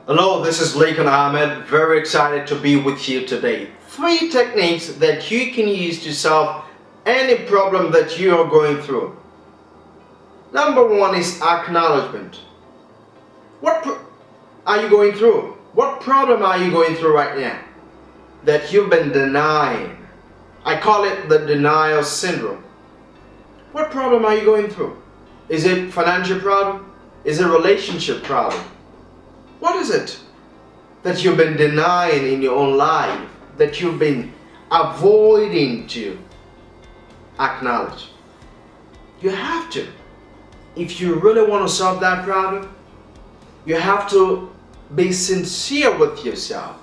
Hello, this is Lakan Ahmed. Very excited to be with you today. 3 techniques that you can use to solve any problem that you are going through. Number 1 is acknowledgement. Are you going through? What problem are you going through right now that you've been denying? I call it the denial syndrome. What problem are you going through? Is it financial problem? Is it relationship problem? What is it that you've been denying in your own life, that you've been avoiding to acknowledge? You have to. If you really want to solve that problem, you have to be sincere with yourself.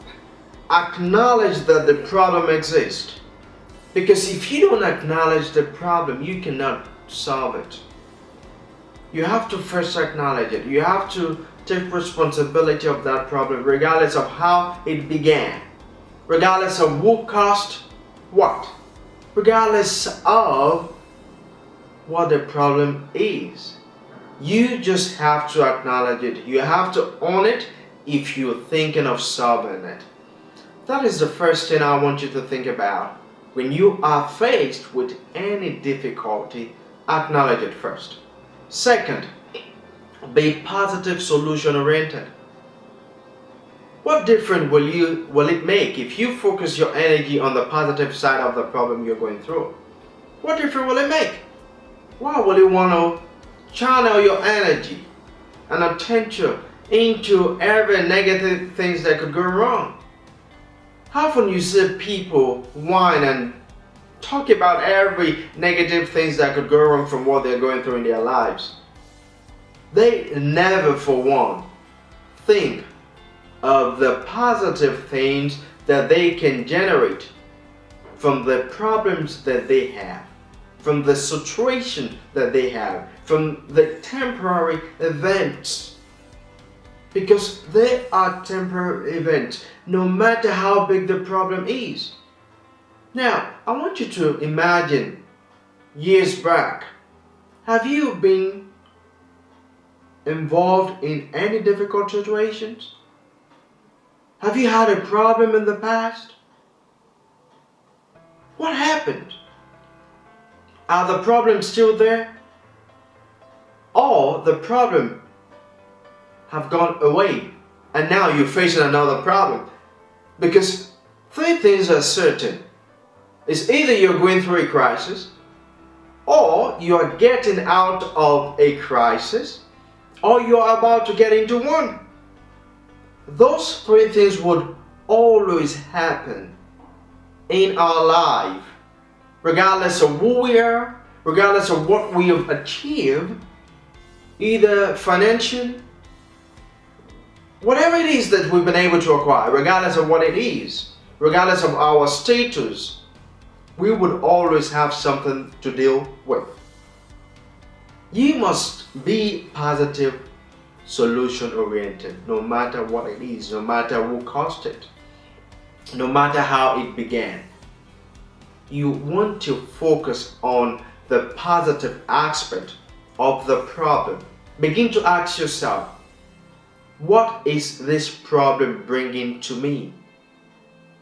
Acknowledge that the problem exists. Because if you don't acknowledge the problem, you cannot solve it. You have to first acknowledge it. You have to take responsibility of that problem, regardless of how it began, regardless of who caused what, regardless of what the problem is. You just have to acknowledge it. You have to own it if you're thinking of solving it. That is the first thing I want you to think about. When you are faced with any difficulty, acknowledge it first. Second, be positive, solution oriented. What difference will it make if you focus your energy on the positive side of the problem you're going through? What difference will it make? Why will you want to channel your energy and attention into every negative things that could go wrong? How often you see people whine and talk about every negative things that could go wrong from what they're going through in their lives? They never for one think of the positive things that they can generate from the problems that they have, from the situation that they have, from the temporary events. Because they are temporary events, no matter how big the problem is. Now, I want you to imagine years back. Have you been involved in any difficult situations? Have you had a problem in the past? What happened? Are the problems still there? Or the problem have gone away and now you're facing another problem? Because 3 things are certain. It's either you're going through a crisis, or you are getting out of a crisis, or you are about to get into one. Those 3 things would always happen in our life, regardless of who we are, regardless of what we have achieved, either financially, whatever it is that we've been able to acquire, regardless of what it is, regardless of our status, we would always have something to deal with. You must be positive, solution oriented, no matter what it is, no matter who caused it, no matter how it began. You want to focus on the positive aspect of the problem. Begin to ask yourself, what is this problem bringing to me?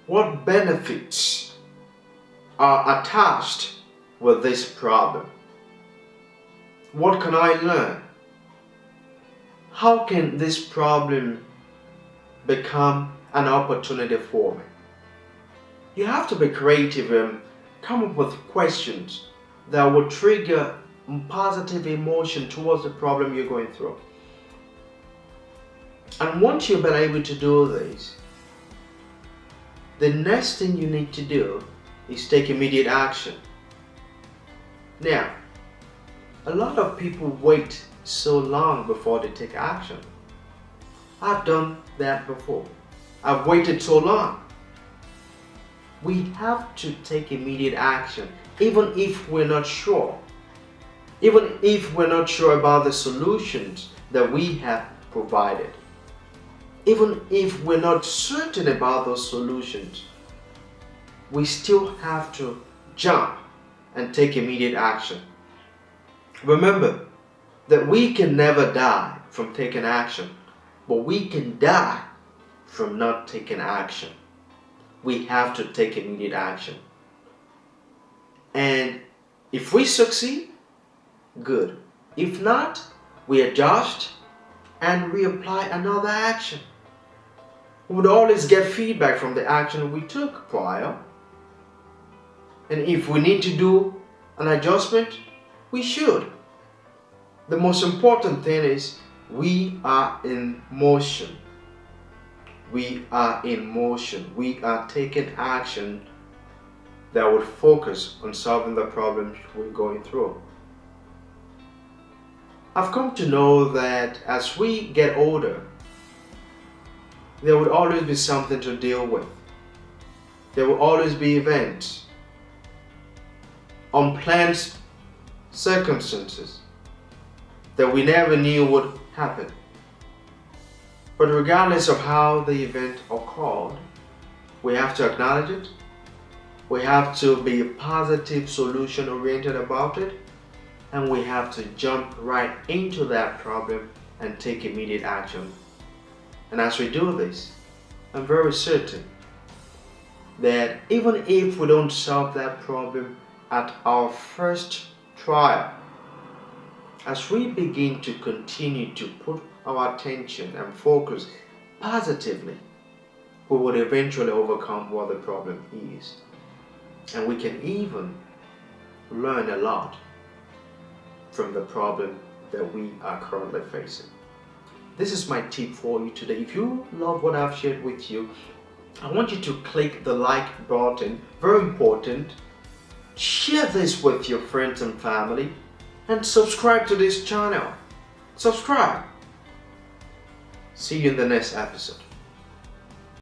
What benefits are attached with this problem? What can I learn? How can this problem become an opportunity for me? You have to be creative and come up with questions that will trigger positive emotion towards the problem you're going through. And once you've been able to do this, the next thing you need to do is take immediate action. Now, a lot of people wait so long before they take action. I've done that before. I've waited so long. We have to take immediate action, even if we're not sure. Even if we're not sure about the solutions that we have provided. Even if we're not certain about those solutions, we still have to jump and take immediate action. Remember that we can never die from taking action, but we can die from not taking action. We have to take immediate action. And if we succeed, good. If not, we adjust and we apply another action. We would always get feedback from the action we took prior. And if we need to do an adjustment, we should. The most important thing is we are in motion. We are in motion. We are taking action that would focus on solving the problems we're going through. I've come to know that as we get older, there would always be something to deal with. There will always be events, unplanned circumstances that we never knew would happen. But regardless of how the event occurred, we have to acknowledge it. We have to be positive, solution oriented about it, and we have to jump right into that problem and take immediate action. And as we do this, I'm very certain that even if we don't solve that problem at our first trial, as we begin to continue to put our attention and focus positively, we would eventually overcome what the problem is. And we can even learn a lot from the problem that we are currently facing. This is my tip for you today. If you love what I've shared with you, I want you to click the like button. Very important. Share this with your friends and family and subscribe to this channel. Subscribe. See you in the next episode.